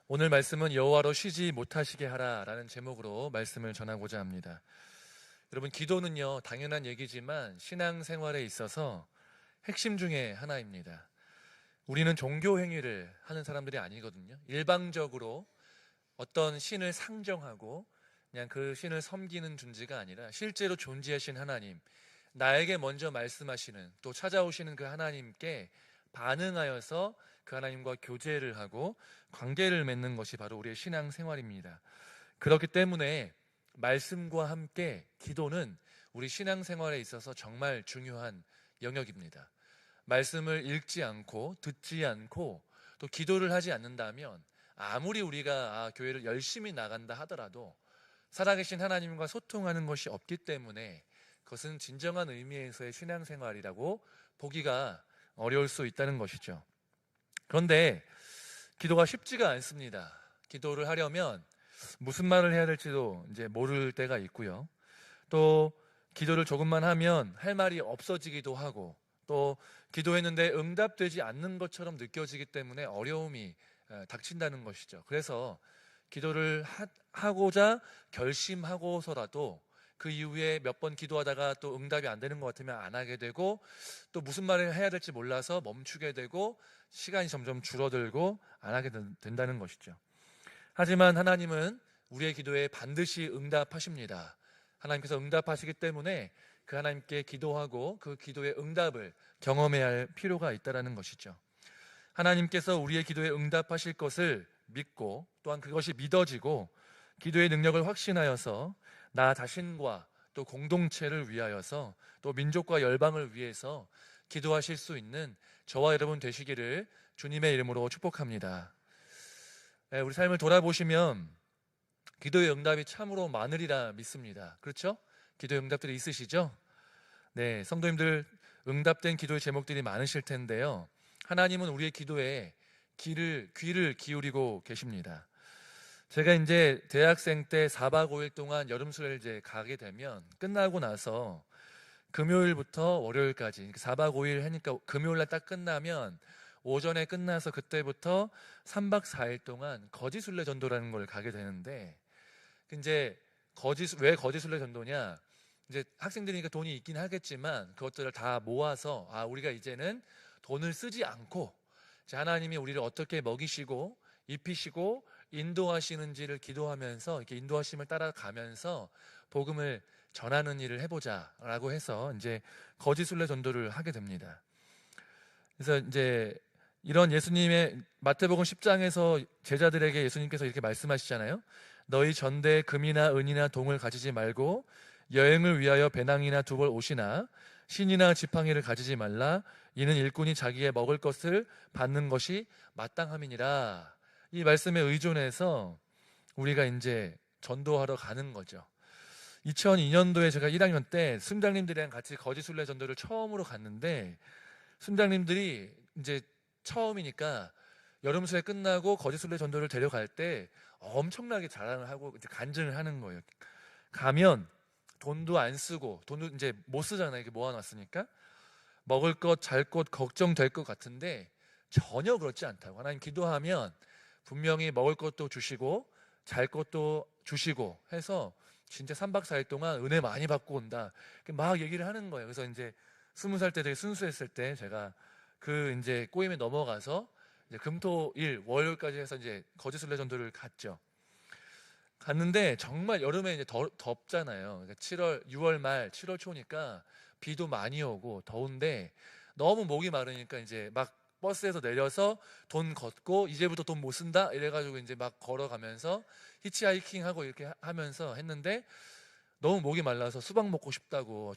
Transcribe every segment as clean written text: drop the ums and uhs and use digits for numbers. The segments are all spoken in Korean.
오늘 말씀은 여호와로 쉬지 못하시게 하라라는 제목으로 말씀을 전하고자 합니다. 여러분, 기도는요, 당연한 얘기지만 신앙생활에 있어서 핵심 중에 하나입니다. 우리는 종교 행위를 하는 사람들이 아니거든요. 일방적으로 어떤 신을 상정하고 그냥 그 신을 섬기는 존재가 아니라 실제로 존재하신 하나님, 나에게 먼저 말씀하시는, 또 찾아오시는 그 하나님께 반응하여서 그 하나님과 교제를 하고 관계를 맺는 것이 바로 우리의 신앙생활입니다. 그렇기 때문에 말씀과 함께 기도는 우리 신앙생활에 있어서 정말 중요한 영역입니다. 말씀을 읽지 않고 듣지 않고 또 기도를 하지 않는다면 아무리 우리가 교회를 열심히 나간다 하더라도 살아계신 하나님과 소통하는 것이 없기 때문에 그것은 진정한 의미에서의 신앙생활이라고 보기가 어려울 수 있다는 것이죠. 그런데 기도가 쉽지가 않습니다. 기도를 하려면 무슨 말을 해야 될지도 이제 모를 때가 있고요. 또 기도를 조금만 하면 할 말이 없어지기도 하고, 또 기도했는데 응답되지 않는 것처럼 느껴지기 때문에 어려움이 닥친다는 것이죠. 그래서 기도를 하고자 결심하고서라도 그 이후에 몇 번 기도하다가 또 응답이 안 되는 것 같으면 안 하게 되고, 또 무슨 말을 해야 될지 몰라서 멈추게 되고 시간이 점점 줄어들고 안 하게 된다는 것이죠. 하지만 하나님은 우리의 기도에 반드시 응답하십니다. 하나님께서 응답하시기 때문에 그 하나님께 기도하고 그 기도의 응답을 경험해야 할 필요가 있다는 것이죠. 하나님께서 우리의 기도에 응답하실 것을 믿고, 또한 그것이 믿어지고 기도의 능력을 확신하여서 나 자신과 또 공동체를 위하여서 또 민족과 열방을 위해서 기도하실 수 있는 저와 여러분 되시기를 주님의 이름으로 축복합니다. 우리 삶을 돌아보시면 기도의 응답이 참으로 많으리라 믿습니다. 그렇죠? 기도의 응답들이 있으시죠? 네, 성도님들 응답된 기도의 제목들이 많으실 텐데요. 하나님은 우리의 기도에 귀를 기울이고 계십니다. 제가 이제 대학생 때 4박 5일 동안 여름수련을 이제 가게 되면 끝나고 나서 금요일부터 월요일까지 4박 5일 하니까 금요일날 딱 끝나면 오전에 끝나서 그때부터 3박 4일 동안 거지순례 전도라는 걸 가게 되는데, 이제 왜 거지순례 전도냐? 이제 학생들이니까 돈이 있긴 하겠지만 그것들을 다 모아서 우리가 이제는 돈을 쓰지 않고 하나님이 우리를 어떻게 먹이시고 입히시고 인도하시는지를 기도하면서 이렇게 인도하심을 따라가면서 복음을 전하는 일을 해보자라고 해서 이제 거지순례 전도를 하게 됩니다. 그래서 이제 이런 예수님의 마태복음 10장에서 제자들에게 예수님께서 이렇게 말씀하시잖아요. 너희 전대에 금이나 은이나 동을 가지지 말고 여행을 위하여 배낭이나 두벌 옷이나 신이나 지팡이를 가지지 말라. 이는 일꾼이 자기의 먹을 것을 받는 것이 마땅함이니라. 이 말씀에 의존해서 우리가 이제 전도하러 가는 거죠. 2002년도에 제가 1학년 때 순장님들이랑 같이 거지순례 전도를 처음으로 갔는데, 순장님들이 이제 처음이니까 여름수에 끝나고 거지순례 전도를 데려갈 때 엄청나게 자랑을 하고 이제 간증을 하는 거예요. 가면 돈도 안 쓰고, 돈도 이제 못 쓰잖아요. 이게 모아놨으니까. 먹을 것, 잘 것, 걱정될 것 같은데 전혀 그렇지 않다고. 하나님 기도하면 분명히 먹을 것도 주시고 잘 것도 주시고 해서 진짜 3박 4일 동안 은혜 많이 받고 온다, 막 얘기를 하는 거예요. 그래서 이제 20살 때 되게 순수했을 때 제가 그 이제 꼬임에 넘어가서 이제 금토일 월요일까지 해서 이제 거지순례 전도를 갔는데 정말 여름에 이제 덥잖아요. 그러니까 6월 말 7월 초니까 비도 많이 오고 더운데 너무 목이 마르니까 이제 막 버스에서 내려서 돈 걷고 이제부터 돈 못 쓴다 이래가지고 이제 막 걸어가면서 히치하이킹하고 이렇게 하면서 했는데, 너무 목이 말라서 수박 먹고 싶다고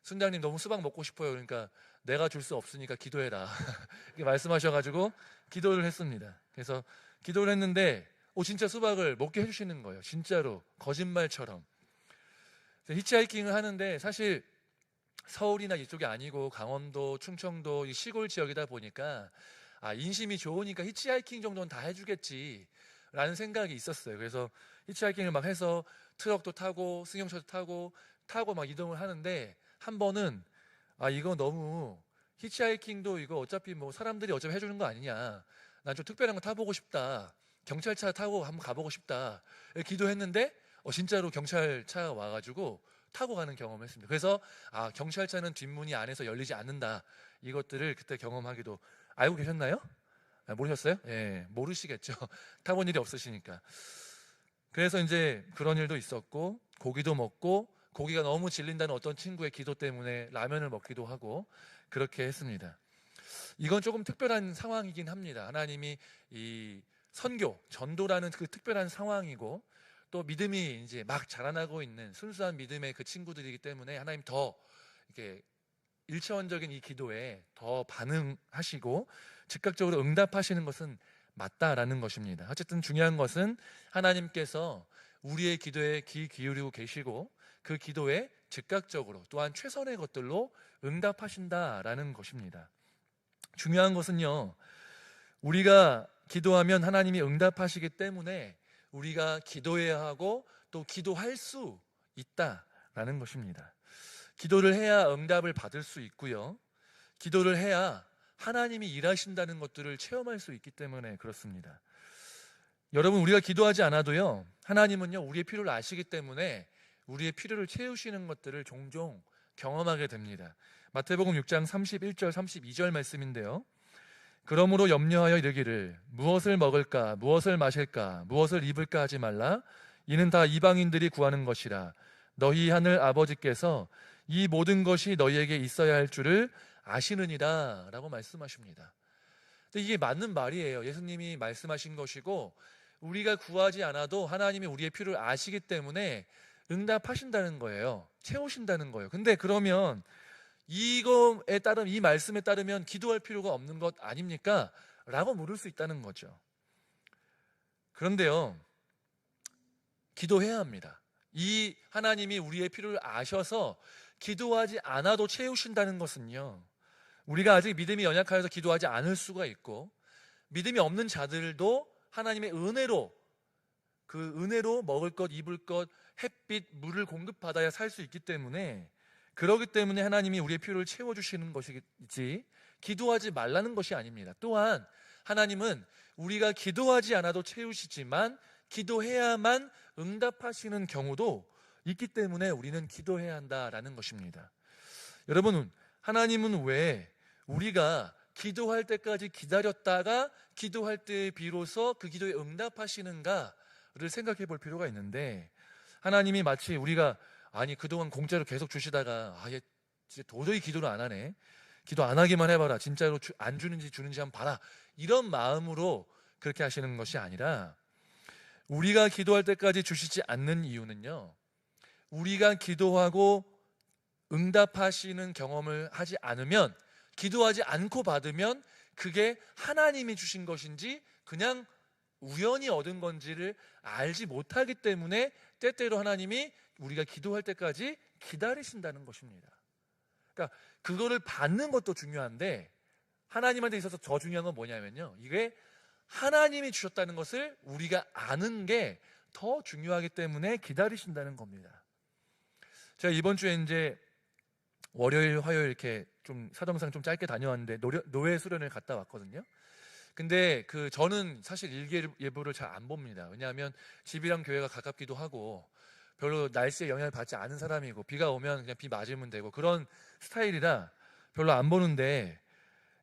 순장님 너무 수박 먹고 싶어요. 그러니까 내가 줄 수 없으니까 기도해라 이렇게 말씀하셔가지고 기도를 했습니다. 그래서 기도를 했는데 진짜 수박을 먹게 해주시는 거예요. 진짜로 거짓말처럼. 히치하이킹을 하는데 사실 서울이나 이쪽이 아니고 강원도, 충청도 이 시골 지역이다 보니까 인심이 좋으니까 히치하이킹 정도는 다 해주겠지 라는 생각이 있었어요. 그래서 히치하이킹을 막 해서 트럭도 타고 승용차도 타고 막 이동을 하는데, 한 번은 이거 너무 히치하이킹도 이거 어차피 뭐 사람들이 어차피 해주는 거 아니냐, 난 좀 특별한 거 타보고 싶다. 경찰차 타고 한번 가보고 싶다. 기도했는데 진짜로 경찰차가 와가지고 타고 가는 경험을 했습니다. 그래서 경찰차는 뒷문이 안에서 열리지 않는다. 이것들을 그때 경험하기도. 알고 계셨나요? 모르셨어요? 예, 모르시겠죠. 타본 일이 없으시니까. 그래서 이제 그런 일도 있었고, 고기도 먹고, 고기가 너무 질린다는 어떤 친구의 기도 때문에 라면을 먹기도 하고 그렇게 했습니다. 이건 조금 특별한 상황이긴 합니다. 하나님이 이 선교, 전도라는 그 특별한 상황이고, 또 믿음이 이제 막 자라나고 있는 순수한 믿음의 그 친구들이기 때문에 하나님 더 이렇게 일차원적인 이 기도에 더 반응하시고 즉각적으로 응답하시는 것은 맞다라는 것입니다. 어쨌든 중요한 것은 하나님께서 우리의 기도에 귀 기울이고 계시고 그 기도에 즉각적으로 또한 최선의 것들로 응답하신다라는 것입니다. 중요한 것은요, 우리가 기도하면 하나님이 응답하시기 때문에 우리가 기도해야 하고 또 기도할 수 있다라는 것입니다. 기도를 해야 응답을 받을 수 있고요, 기도를 해야 하나님이 일하신다는 것들을 체험할 수 있기 때문에 그렇습니다. 여러분, 우리가 기도하지 않아도요, 하나님은요 우리의 필요를 아시기 때문에 우리의 필요를 채우시는 것들을 종종 경험하게 됩니다. 마태복음 6장 31절 32절 말씀인데요, 그러므로 염려하여 이르기를 무엇을 먹을까 무엇을 마실까 무엇을 입을까 하지 말라. 이는 다 이방인들이 구하는 것이라. 너희 하늘 아버지께서 이 모든 것이 너희에게 있어야 할 줄을 아시느니라 라고 말씀하십니다. 근데 이게 맞는 말이에요. 예수님이 말씀하신 것이고 우리가 구하지 않아도 하나님이 우리의 필요를 아시기 때문에 응답하신다는 거예요. 채우신다는 거예요. 근데 그러면 이거에 따르면, 이 말씀에 따르면 기도할 필요가 없는 것 아닙니까? 라고 물을 수 있다는 거죠. 그런데요, 기도해야 합니다. 이 하나님이 우리의 필요를 아셔서 기도하지 않아도 채우신다는 것은요, 우리가 아직 믿음이 연약하여서 기도하지 않을 수가 있고, 믿음이 없는 자들도 하나님의 은혜로, 그 은혜로 먹을 것, 입을 것, 햇빛, 물을 공급받아야 살 수 있기 때문에, 그렇기 때문에 하나님이 우리의 필요를 채워주시는 것이지 기도하지 말라는 것이 아닙니다. 또한 하나님은 우리가 기도하지 않아도 채우시지만 기도해야만 응답하시는 경우도 있기 때문에 우리는 기도해야 한다라는 것입니다. 여러분, 하나님은 왜 우리가 기도할 때까지 기다렸다가 기도할 때 비로소 그 기도에 응답하시는가를 생각해 볼 필요가 있는데, 하나님이 마치 우리가 그동안 공짜로 계속 주시다가 얘 진짜 도저히 기도를 안 하네, 기도 안 하기만 해봐라, 진짜로 안 주는지 주는지 한번 봐라, 이런 마음으로 그렇게 하시는 것이 아니라, 우리가 기도할 때까지 주시지 않는 이유는요, 우리가 기도하고 응답하시는 경험을 하지 않으면, 기도하지 않고 받으면 그게 하나님이 주신 것인지 그냥 우연히 얻은 건지를 알지 못하기 때문에 때때로 하나님이 우리가 기도할 때까지 기다리신다는 것입니다. 그러니까 그거를 받는 것도 중요한데, 하나님한테 있어서 더 중요한 건 뭐냐면요, 이게 하나님이 주셨다는 것을 우리가 아는 게 더 중요하기 때문에 기다리신다는 겁니다. 제가 이번 주에 이제 월요일, 화요일 이렇게 좀 사정상 좀 짧게 다녀왔는데 노예 수련을 갔다 왔거든요. 근데 저는 사실 일개 예보를 잘 안 봅니다. 왜냐하면 집이랑 교회가 가깝기도 하고 별로 날씨에 영향을 받지 않은 사람이고, 비가 오면 그냥 비 맞으면 되고 그런 스타일이라 별로 안 보는데,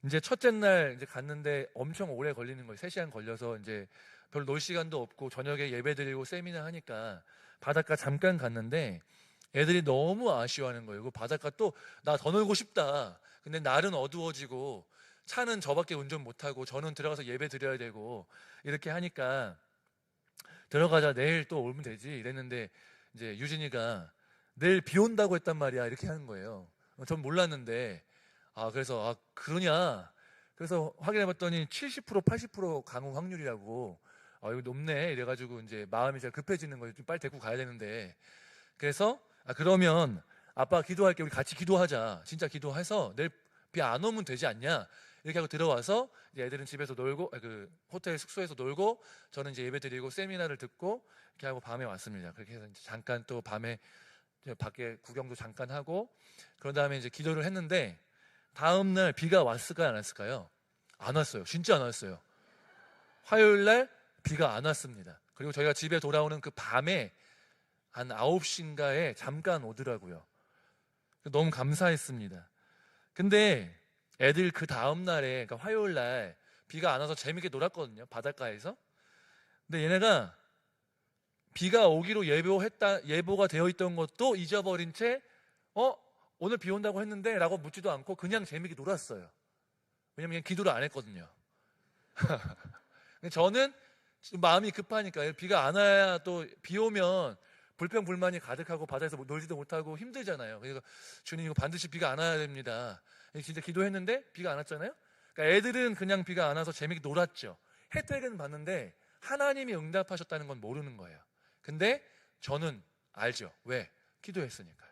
이제 첫째 날 이제 갔는데 엄청 오래 걸리는 거예요. 3시간 걸려서 이제 별로 놀 시간도 없고 저녁에 예배 드리고 세미나 하니까 바닷가 잠깐 갔는데 애들이 너무 아쉬워하는 거예요. 그 바닷가 또 나 더 놀고 싶다. 근데 날은 어두워지고 차는 저밖에 운전 못하고 저는 들어가서 예배 드려야 되고 이렇게 하니까 들어가자, 내일 또 오면 되지 이랬는데, 이제 유진이가 내일 비 온다고 했단 말이야 이렇게 하는 거예요. 전 몰랐는데 그래서 그러냐, 그래서 확인해 봤더니 70% 80% 강우 확률이라고. 이거 높네 이래가지고 이제 마음이 제가 급해지는 거예요. 좀 빨리 데리고 가야 되는데. 그래서 그러면 아빠 기도할게, 우리 같이 기도하자, 진짜 기도해서 내일 비 안 오면 되지 않냐 이렇게 하고 들어와서 이제 애들은 집에서 놀고, 그 호텔 숙소에서 놀고, 저는 이제 예배 드리고 세미나를 듣고 이렇게 하고 밤에 왔습니다. 그렇게 해서 이제 잠깐 또 밤에 밖에 구경도 잠깐 하고 그런 다음에 이제 기도를 했는데, 다음날 비가 왔을까요 안 왔을까요? 안 왔어요. 진짜 안 왔어요. 화요일 날 비가 안 왔습니다. 그리고 저희가 집에 돌아오는 그 밤에 한 9시인가에 잠깐 오더라고요. 너무 감사했습니다. 근데 애들 그 다음 날에, 그러니까 화요일 날 비가 안 와서 재밌게 놀았거든요, 바닷가에서. 근데 얘네가 비가 오기로 예보가 되어 있던 것도 잊어버린 채 오늘 비 온다고 했는데 라고 묻지도 않고 그냥 재밌게 놀았어요. 왜냐면 기도를 안 했거든요. 저는 마음이 급하니까 비가 안 와야, 또 비 오면 불평불만이 가득하고 바다에서 놀지도 못하고 힘들잖아요. 그래서 주님, 이거 반드시 비가 안 와야 됩니다. 진짜 기도했는데 비가 안 왔잖아요. 그러니까 애들은 그냥 비가 안 와서 재밌게 놀았죠. 혜택은 받는데 하나님이 응답하셨다는 건 모르는 거예요. 근데 저는 알죠. 왜? 기도했으니까요.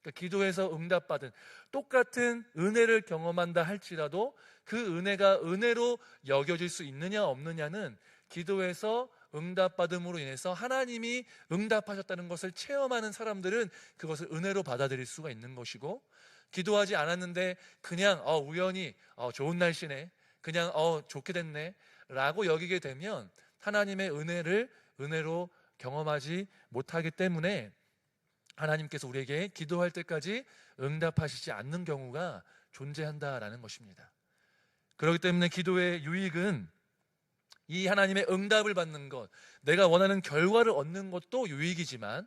그러니까 기도해서 응답받은, 똑같은 은혜를 경험한다 할지라도 그 은혜가 은혜로 여겨질 수 있느냐 없느냐는 기도해서 응답받음으로 인해서 하나님이 응답하셨다는 것을 체험하는 사람들은 그것을 은혜로 받아들일 수가 있는 것이고, 기도하지 않았는데 그냥 우연히 좋은 날씨네, 그냥 좋게 됐네 라고 여기게 되면 하나님의 은혜를 은혜로 경험하지 못하기 때문에 하나님께서 우리에게 기도할 때까지 응답하시지 않는 경우가 존재한다라는 것입니다. 그렇기 때문에 기도의 유익은 이 하나님의 응답을 받는 것, 내가 원하는 결과를 얻는 것도 유익이지만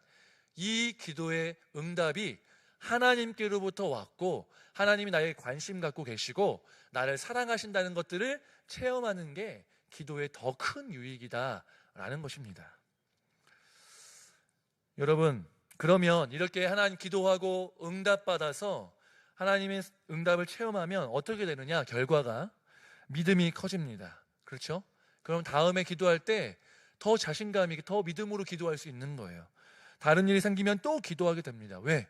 이 기도의 응답이 하나님께로부터 왔고 하나님이 나에게 관심 갖고 계시고 나를 사랑하신다는 것들을 체험하는 게 기도의 더 큰 유익이다라는 것입니다. 여러분, 그러면 이렇게 하나님 기도하고 응답받아서 하나님의 응답을 체험하면 어떻게 되느냐? 결과가 믿음이 커집니다. 그렇죠? 그럼 다음에 기도할 때 더 자신감 있게, 더 믿음으로 기도할 수 있는 거예요. 다른 일이 생기면 또 기도하게 됩니다. 왜?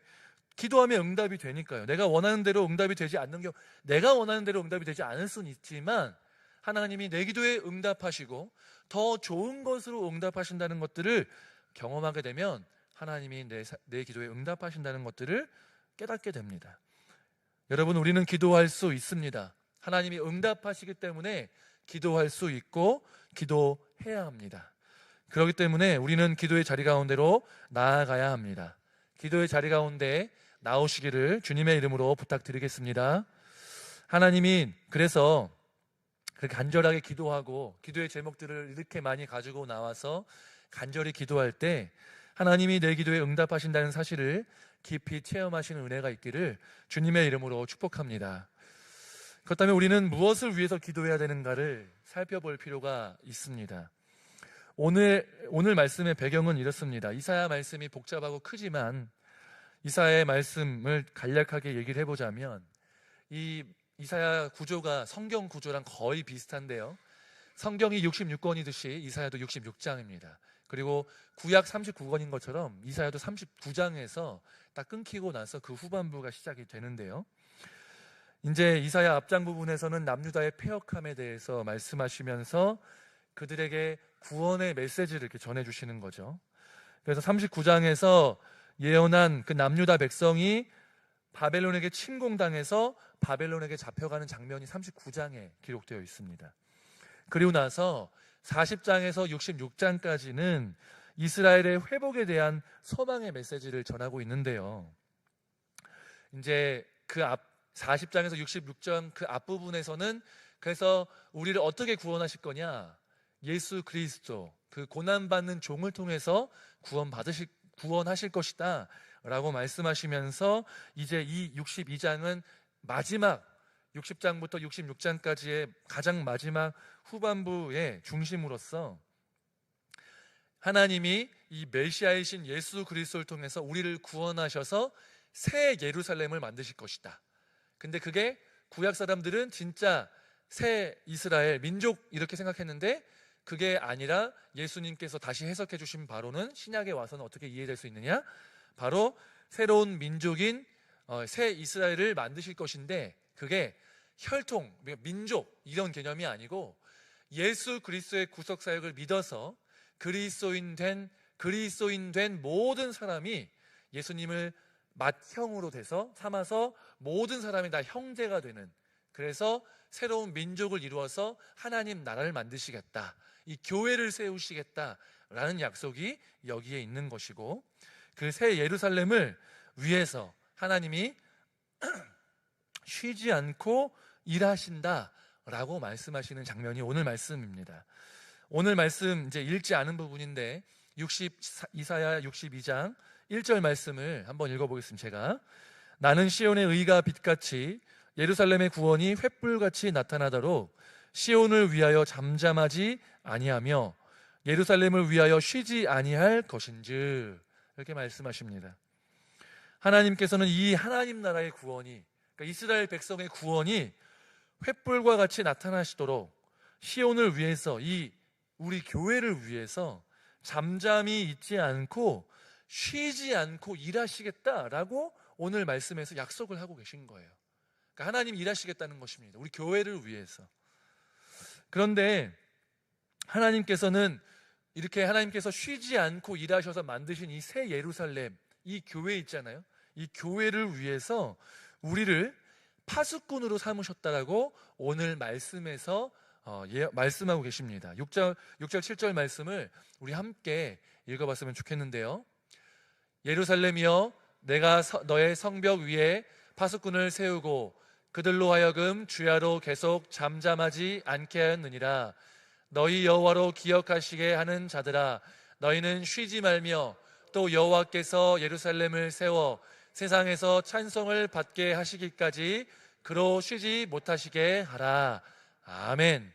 기도하면 응답이 되니까요. 내가 원하는 대로 응답이 되지 않는 경우, 내가 원하는 대로 응답이 되지 않을 수는 있지만 하나님이 내 기도에 응답하시고 더 좋은 것으로 응답하신다는 것들을 경험하게 되면 하나님이 내 기도에 응답하신다는 것들을 깨닫게 됩니다. 여러분, 우리는 기도할 수 있습니다. 하나님이 응답하시기 때문에 기도할 수 있고 기도해야 합니다. 그렇기 때문에 우리는 기도의 자리 가운데로 나아가야 합니다. 기도의 자리 가운데 나오시기를 주님의 이름으로 부탁드리겠습니다. 하나님이 그래서 그렇게 간절하게 기도하고 기도의 제목들을 이렇게 많이 가지고 나와서 간절히 기도할 때 하나님이 내 기도에 응답하신다는 사실을 깊이 체험하시는 은혜가 있기를 주님의 이름으로 축복합니다. 그렇다면 우리는 무엇을 위해서 기도해야 되는가를 살펴볼 필요가 있습니다. 오늘 말씀의 배경은 이렇습니다. 이사야 말씀이 복잡하고 크지만 이사야의 말씀을 간략하게 얘기를 해보자면 이 이사야 구조가 성경 구조랑 거의 비슷한데요. 성경이 66권이듯이 이사야도 66장입니다. 그리고 구약 39권인 것처럼 이사야도 39장에서 딱 끊기고 나서 그 후반부가 시작이 되는데요. 이제 이사야 앞장 부분에서는 남유다의 패역함에 대해서 말씀하시면서 그들에게 구원의 메시지를 이렇게 전해주시는 거죠. 그래서 39장에서 예언한 그 남유다 백성이 바벨론에게 침공당해서 바벨론에게 잡혀가는 장면이 39장에 기록되어 있습니다. 그리고 나서 40장에서 66장까지는 이스라엘의 회복에 대한 소망의 메시지를 전하고 있는데요. 이제 그 40장에서 66장 그 앞부분에서는 그래서 우리를 어떻게 구원하실 거냐? 예수 그리스도, 그 고난받는 종을 통해서 구원하실 것이다 라고 말씀하시면서 이제 이 62장은 마지막 60장부터 66장까지의 가장 마지막 후반부의 중심으로서 하나님이 이 메시아이신 예수 그리스도를 통해서 우리를 구원하셔서 새 예루살렘을 만드실 것이다. 근데 그게 구약 사람들은 진짜 새 이스라엘 민족 이렇게 생각했는데 그게 아니라 예수님께서 다시 해석해 주신 바로는 신약에 와서는 어떻게 이해될 수 있느냐? 바로 새로운 민족인 새 이스라엘을 만드실 것인데 그게 혈통, 민족 이런 개념이 아니고 예수 그리스도의 구속 사역을 믿어서 그리스도인 된 모든 사람이 예수님을 맏형으로 돼서 삼아서 모든 사람이 다 형제가 되는, 그래서 새로운 민족을 이루어서 하나님 나라를 만드시겠다, 이 교회를 세우시겠다라는 약속이 여기에 있는 것이고, 그 새 예루살렘을 위해서 하나님이 쉬지 않고 일하신다라고 말씀하시는 장면이 오늘 말씀입니다. 오늘 말씀 이제 읽지 않은 부분인데 이사야 62장 1절 말씀을 한번 읽어보겠습니다. 제가 나는 시온의 의가 빛같이 예루살렘의 구원이 횃불같이 나타나도록 시온을 위하여 잠잠하지 아니하며 예루살렘을 위하여 쉬지 아니할 것인즉, 이렇게 말씀하십니다. 하나님께서는 이 하나님 나라의 구원이, 그러니까 이스라엘 백성의 구원이 횃불과 같이 나타나시도록 시온을 위해서, 이 우리 교회를 위해서 잠잠히 있지 않고 쉬지 않고 일하시겠다라고 오늘 말씀에서 약속을 하고 계신 거예요. 그러니까 하나님 일하시겠다는 것입니다. 우리 교회를 위해서. 그런데 하나님께서는 이렇게 하나님께서 쉬지 않고 일하셔서 만드신 이 새 예루살렘, 이 교회 있잖아요. 이 교회를 위해서 우리를 파수꾼으로 삼으셨다라고 오늘 말씀에서 말씀하고 계십니다. 6절 7절 말씀을 우리 함께 읽어봤으면 좋겠는데요. 예루살렘이여, 내가 너의 성벽 위에 파수꾼을 세우고 그들로 하여금 주야로 계속 잠잠하지 않게 하였느니라. 너희 여호와로 기억하시게 하는 자들아, 너희는 쉬지 말며 또 여호와께서 예루살렘을 세워 세상에서 찬송을 받게 하시기까지 그로 쉬지 못하시게 하라. 아멘.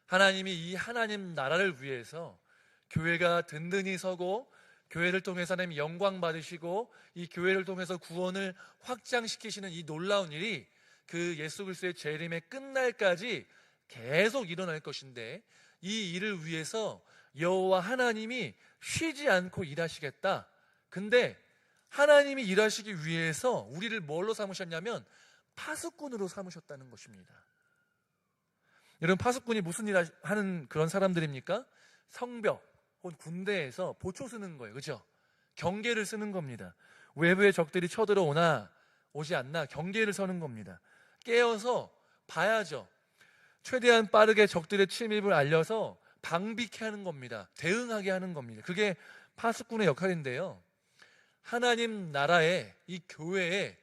하나님이 이 하나님 나라를 위해서 교회가 든든히 서고, 교회를 통해서 하나님 영광 받으시고, 이 교회를 통해서 구원을 확장시키시는 이 놀라운 일이 그 예수 그리스도의 재림의 끝날까지 계속 일어날 것인데, 이 일을 위해서 여호와 하나님이 쉬지 않고 일하시겠다. 근데 하나님이 일하시기 위해서 우리를 뭘로 삼으셨냐면 파수꾼으로 삼으셨다는 것입니다. 여러분, 파수꾼이 무슨 일 하는 그런 사람들입니까? 성벽 혹은 군대에서 보초 쓰는 거예요. 그죠? 경계를 쓰는 겁니다. 외부의 적들이 쳐들어오나 오지 않나 경계를 서는 겁니다. 깨어서 봐야죠. 최대한 빠르게 적들의 침입을 알려서 방비케 하는 겁니다. 대응하게 하는 겁니다. 그게 파수꾼의 역할인데요. 하나님 나라의 이 교회에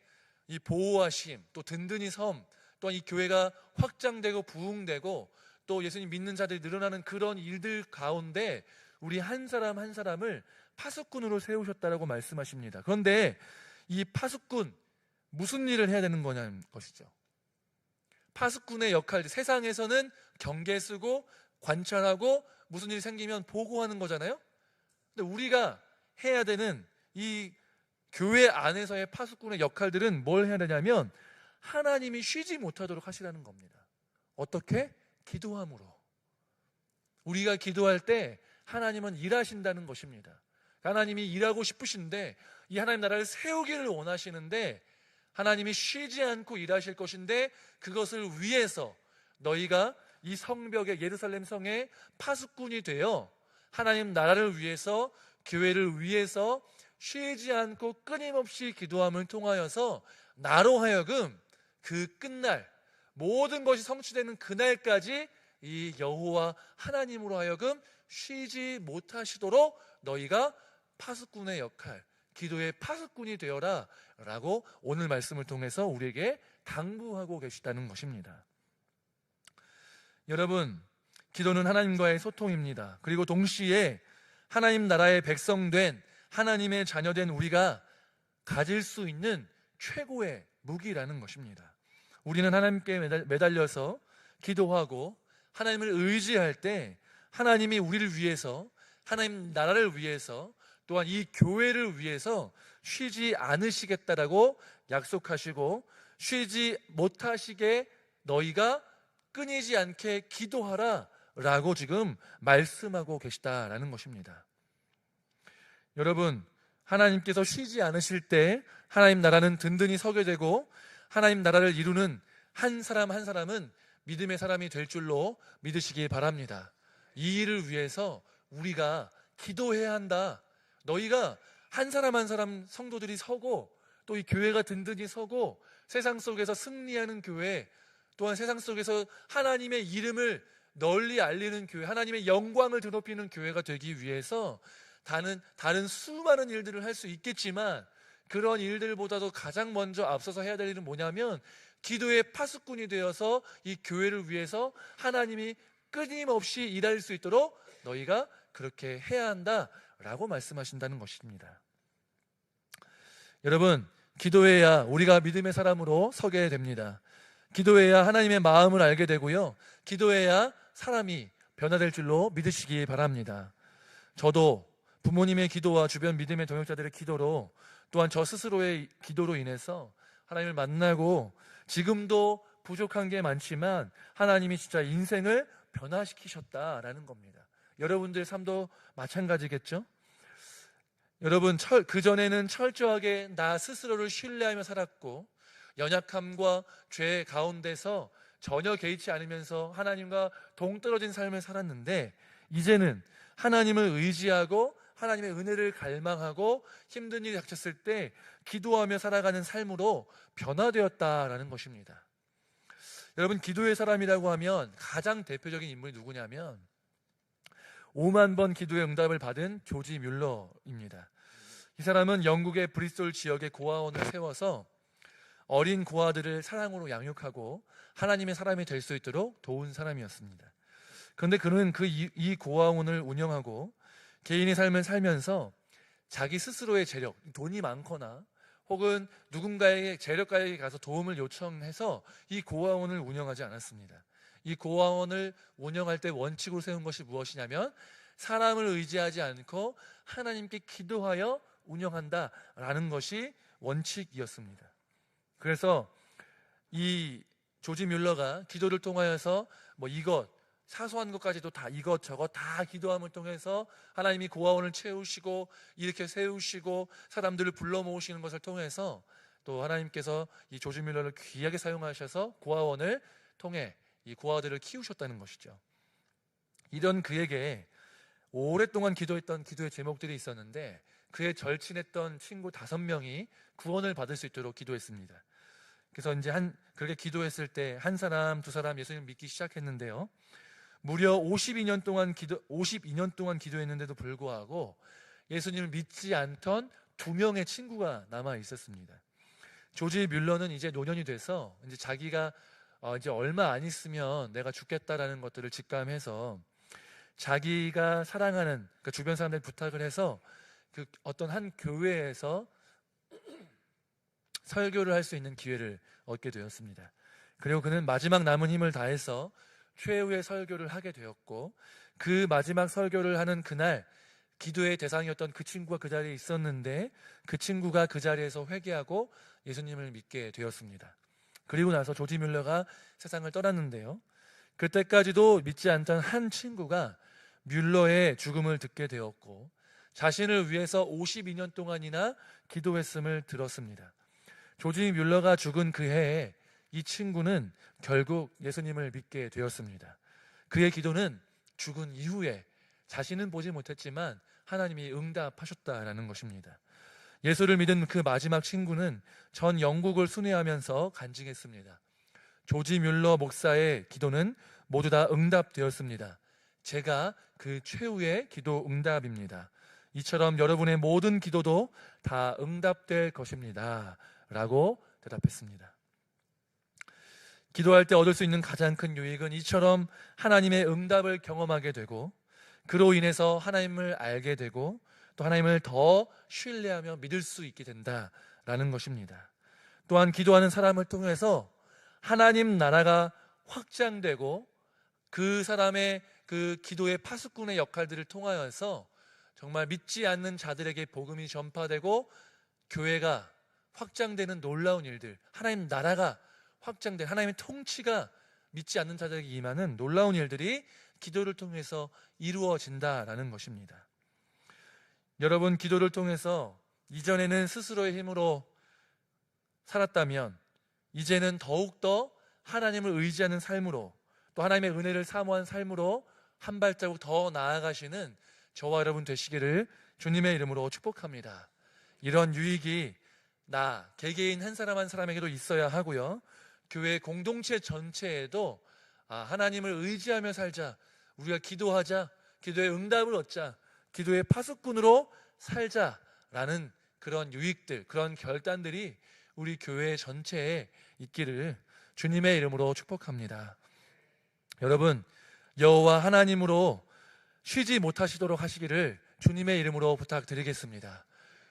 이 보호하심, 또 든든히 섬, 또한 이 교회가 확장되고 부흥되고 또 예수님 믿는 자들이 늘어나는 그런 일들 가운데 우리 한 사람 한 사람을 파수꾼으로 세우셨다라고 말씀하십니다. 그런데 이 파수꾼, 무슨 일을 해야 되는 거냐는 것이죠. 파수꾼의 역할, 세상에서는 경계 쓰고 관찰하고 무슨 일이 생기면 보고하는 거잖아요. 근데 우리가 해야 되는 이 교회 안에서의 파수꾼의 역할들은 뭘 해야 되냐면 하나님이 쉬지 못하도록 하시라는 겁니다. 어떻게? 기도함으로. 우리가 기도할 때 하나님은 일하신다는 것입니다. 하나님이 일하고 싶으신데, 이 하나님 나라를 세우기를 원하시는데 하나님이 쉬지 않고 일하실 것인데, 그것을 위해서 너희가 이 성벽의 예루살렘 성의 파수꾼이 되어 하나님 나라를 위해서, 교회를 위해서 쉬지 않고 끊임없이 기도함을 통하여서 나로 하여금 그 끝날, 모든 것이 성취되는 그날까지 이 여호와 하나님으로 하여금 쉬지 못하시도록 너희가 파수꾼의 역할, 기도의 파수꾼이 되어라 라고 오늘 말씀을 통해서 우리에게 당부하고 계시다는 것입니다. 여러분, 기도는 하나님과의 소통입니다. 그리고 동시에 하나님 나라의 백성된, 하나님의 자녀된 우리가 가질 수 있는 최고의 무기라는 것입니다. 우리는 하나님께 매달려서 기도하고 하나님을 의지할 때 하나님이 우리를 위해서, 하나님 나라를 위해서, 또한 이 교회를 위해서 쉬지 않으시겠다라고 약속하시고, 쉬지 못하시게 너희가 끊이지 않게 기도하라 라고 지금 말씀하고 계시다라는 것입니다. 여러분, 하나님께서 쉬지 않으실 때 하나님 나라는 든든히 서게 되고, 하나님 나라를 이루는 한 사람 한 사람은 믿음의 사람이 될 줄로 믿으시기 바랍니다. 이 일을 위해서 우리가 기도해야 한다. 너희가 한 사람 한 사람 성도들이 서고, 또 이 교회가 든든히 서고 세상 속에서 승리하는 교회, 또한 세상 속에서 하나님의 이름을 널리 알리는 교회, 하나님의 영광을 드높이는 교회가 되기 위해서 다른 수많은 일들을 할 수 있겠지만, 그런 일들보다도 가장 먼저 앞서서 해야 될 일은 뭐냐면 기도의 파수꾼이 되어서 이 교회를 위해서 하나님이 끊임없이 일할 수 있도록 너희가 그렇게 해야 한다라고 말씀하신다는 것입니다. 여러분, 기도해야 우리가 믿음의 사람으로 서게 됩니다. 기도해야 하나님의 마음을 알게 되고요, 기도해야 사람이 변화될 줄로 믿으시기 바랍니다. 저도 부모님의 기도와 주변 믿음의 동역자들의 기도로, 또한 저 스스로의 기도로 인해서 하나님을 만나고, 지금도 부족한 게 많지만 하나님이 진짜 인생을 변화시키셨다라는 겁니다. 여러분들 삶도 마찬가지겠죠? 여러분, 그전에는 철저하게 나 스스로를 신뢰하며 살았고, 연약함과 죄 가운데서 전혀 개의치 않으면서 하나님과 동떨어진 삶을 살았는데, 이제는 하나님을 의지하고 하나님의 은혜를 갈망하고 힘든 일이 닥쳤을 때 기도하며 살아가는 삶으로 변화되었다라는 것입니다. 여러분, 기도의 사람이라고 하면 가장 대표적인 인물이 누구냐면 5만 번 기도의 응답을 받은 조지 뮬러입니다. 이 사람은 영국의 브리스톨 지역에 고아원을 세워서 어린 고아들을 사랑으로 양육하고 하나님의 사람이 될 수 있도록 도운 사람이었습니다. 그런데 그는 이 고아원을 운영하고 개인의 삶을 살면서 자기 스스로의 재력, 돈이 많거나 혹은 누군가의 재력가에게 가서 도움을 요청해서 이 고아원을 운영하지 않았습니다. 이 고아원을 운영할 때 원칙으로 세운 것이 무엇이냐면 사람을 의지하지 않고 하나님께 기도하여 운영한다라는 것이 원칙이었습니다. 그래서 이 조지 뮬러가 기도를 통하여서 사소한 것까지도 다 이것저것 다 기도함을 통해서 하나님이 고아원을 채우시고 이렇게 세우시고 사람들을 불러 모으시는 것을 통해서 또 하나님께서 이 조지 뮬러를 귀하게 사용하셔서 고아원을 통해 이 고아들을 키우셨다는 것이죠. 이런 그에게 오랫동안 기도했던 기도의 제목들이 있었는데, 그의 절친했던 친구 5명이 구원을 받을 수 있도록 기도했습니다. 그래서 이제 그렇게 기도했을 때 한 사람, 두 사람 예수님을 믿기 시작했는데요, 무려 52년 동안 기도했는데도 불구하고 예수님을 믿지 않던 2명의 친구가 남아 있었습니다. 조지 뮬러는 이제 노년이 돼서 이제 자기가 이제 얼마 안 있으면 내가 죽겠다라는 것들을 직감해서 자기가 사랑하는 그 주변 사람들 부탁을 해서 그 어떤 한 교회에서 설교를 할 수 있는 기회를 얻게 되었습니다. 그리고 그는 마지막 남은 힘을 다해서 최후의 설교를 하게 되었고, 그 마지막 설교를 하는 그날 기도의 대상이었던 그 친구가 그 자리에 있었는데, 그 친구가 그 자리에서 회개하고 예수님을 믿게 되었습니다. 그리고 나서 조지 뮬러가 세상을 떠났는데요, 그때까지도 믿지 않던 한 친구가 뮬러의 죽음을 듣게 되었고 자신을 위해서 52년 동안이나 기도했음을 들었습니다. 조지 뮬러가 죽은 그 해에 이 친구는 결국 예수님을 믿게 되었습니다. 그의 기도는 죽은 이후에 자신은 보지 못했지만 하나님이 응답하셨다라는 것입니다. 예수를 믿은 그 마지막 친구는 전 영국을 순회하면서 간증했습니다. 조지 뮬러 목사의 기도는 모두 다 응답되었습니다. 제가 그 최후의 기도 응답입니다. 이처럼 여러분의 모든 기도도 다 응답될 것입니다 라고 대답했습니다. 기도할 때 얻을 수 있는 가장 큰 유익은 이처럼 하나님의 응답을 경험하게 되고, 그로 인해서 하나님을 알게 되고 또 하나님을 더 신뢰하며 믿을 수 있게 된다라는 것입니다. 또한 기도하는 사람을 통해서 하나님 나라가 확장되고 그 사람의 그 기도의 파수꾼의 역할들을 통하여서 정말 믿지 않는 자들에게 복음이 전파되고 교회가 확장되는 놀라운 일들, 하나님 나라가 확장된, 하나님의 통치가 믿지 않는 자들에게 임하는 놀라운 일들이 기도를 통해서 이루어진다라는 것입니다. 여러분, 기도를 통해서 이전에는 스스로의 힘으로 살았다면 이제는 더욱더 하나님을 의지하는 삶으로, 또 하나님의 은혜를 사모한 삶으로 한 발자국 더 나아가시는 저와 여러분 되시기를 주님의 이름으로 축복합니다. 이런 유익이 나 개개인 한 사람 한 사람에게도 있어야 하고요, 교회 공동체 전체에도 하나님을 의지하며 살자, 우리가 기도하자, 기도의 응답을 얻자, 기도의 파수꾼으로 살자라는 그런 유익들, 그런 결단들이 우리 교회 전체에 있기를 주님의 이름으로 축복합니다. 여러분, 여호와 하나님으로 쉬지 못하시도록 하시기를 주님의 이름으로 부탁드리겠습니다.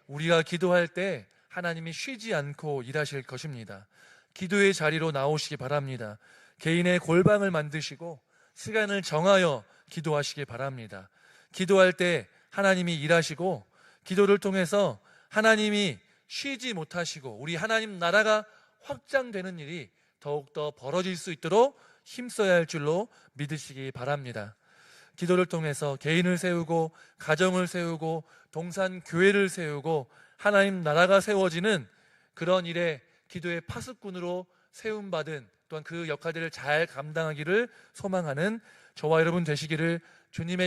우리가 기도할 때 하나님이 쉬지 않고 일하실 것입니다. 기도의 자리로 나오시기 바랍니다. 개인의 골방을 만드시고 시간을 정하여 기도하시기 바랍니다. 기도할 때 하나님이 일하시고 기도를 통해서 하나님이 쉬지 못하시고 우리 하나님 나라가 확장되는 일이 더욱더 벌어질 수 있도록 힘써야 할 줄로 믿으시기 바랍니다. 기도를 통해서 개인을 세우고 가정을 세우고 동산 교회를 세우고 하나님 나라가 세워지는 그런 일에 기도의 파수꾼으로 세움받은 또한 그 역할들을 잘 감당하기를 소망하는 저와 여러분 되시기를 주님의